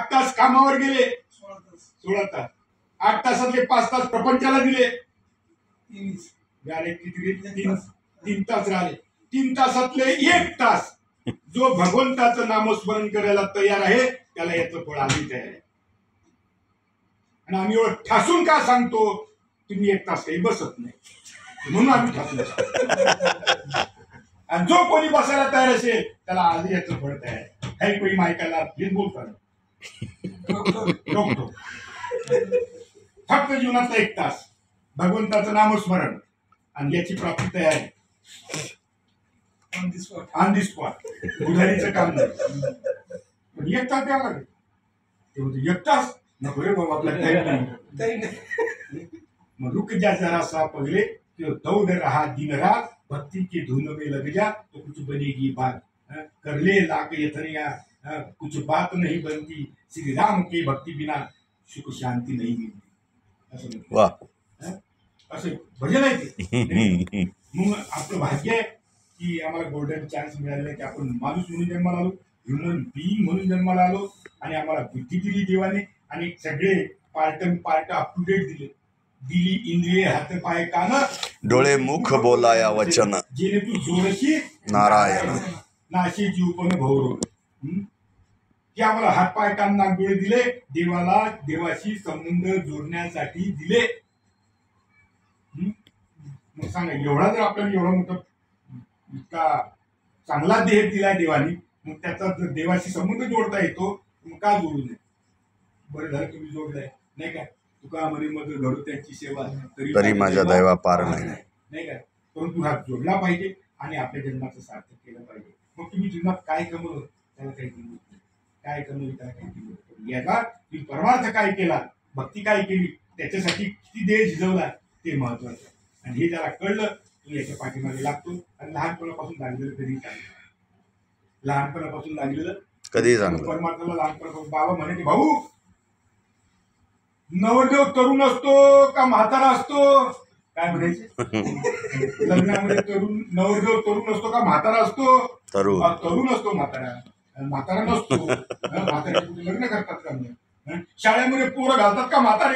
8 तास कामावर गेले, 16 तास, 8 तासातले 5 तास प्रपंचाला दिले, 3 तास राहिले. 3 तासातले 1 तास जो भगवंताचं नामस्मरण करायला तयार आहे त्याला याचं फळ आम्ही तयार आहे. आणि आम्ही एवढं ठासून का सांगतो, तुम्ही 1 तास काही बसत नाही म्हणून आम्ही ठासून सांगतो. आणि जो कोणी बसायला तयार असेल त्याला आज याचं फळ तयार आहे. काही कोणी मायकाला हेच बोलतात, फक्त जीवनातला 1 तास भगवंताचं नामस्मरण आणि याची प्राप्ती तयार आहे. ऑन दी स्पॉट, उधारीचं काम नाही. 1 तास द्यावं लागेल. ते म्हणतो 1 तास नको रे बाबा, आपला टाइम नाही. मग रुक जा जरा सा पगले, दौड़ रहा दिन रात, भक्ति के धुन में लग जा तो कुछ बनेगी बात. कर ले लाख यथनिया, कुछ बात नहीं बनती, श्री राम की भक्ति बिना सुख शांती नहीं मिलती. असं असं भजन आहे ते. मग आपलं भाग्य आहे की आम्हाला गोल्डन चान्स मिळालेला आहे की आपण माणूस म्हणून जन्माला आलो, ह्युमन बीइंग म्हणून जन्माला आलो, आणि आम्हाला बुद्धी दिली देवाने, आणि सगळे पार्ट अप टू डेट दिली इंद्रिय हात पाय कान डोळे मुख बोलाया वचन, जेणे तू जोरशी नारायण नाशी जीवपण भौरोग. की आम्हाला हात पाय कान नाक डोळे दिले, देवाला देवाशी संबंध जोडण्यासाठी दिले. मग सांगा, एवढा जर आपल्याला एवढा मोठा इतका चांगला देह दिलाय देवानी, मग त्याचा जर देवाशी संबंध जोडता येतो मग का जोडू नये. बरं झालं तुम्ही जोडलाय, नाही का. तुका म्हणे मग घडू त्यांची सेवा, तरी माझ्या दैवा पार नाही, नाही का. परंतु हा जोडला पाहिजे आणि आपल्या जन्माचं सार्थक केलं पाहिजे. मग तुम्ही जीवनात काय कमवलं त्याला काही किंमत नाही, काय कमवलं त्याला काही किंमत नाही. याचा तुम्ही परमार्थ काय केला, भक्ती काय केली, त्याच्यासाठी किती देह झिजवला ते महत्वाचं. आणि हे ज्याला कळलं तो याच्या पाठीमागे लागतो. आणि लहानपणापासून लागलेलं कधी चांगलं, लहानपणापासून लागलेलं कधी चांगलं. परमार्थाला लहानपणापासून बाबा म्हणे भाऊ, नवरदेव तरुण असतो का म्हातारा असतो, काय म्हणायचे लग्नामध्ये, नवरदेव तरुण असतो का म्हातारा असतो. तरुण असतो, म्हातारा नसतो. म्हातारा लग्न करतात का, शाळेमध्ये पोरं घालतात का म्हातारे.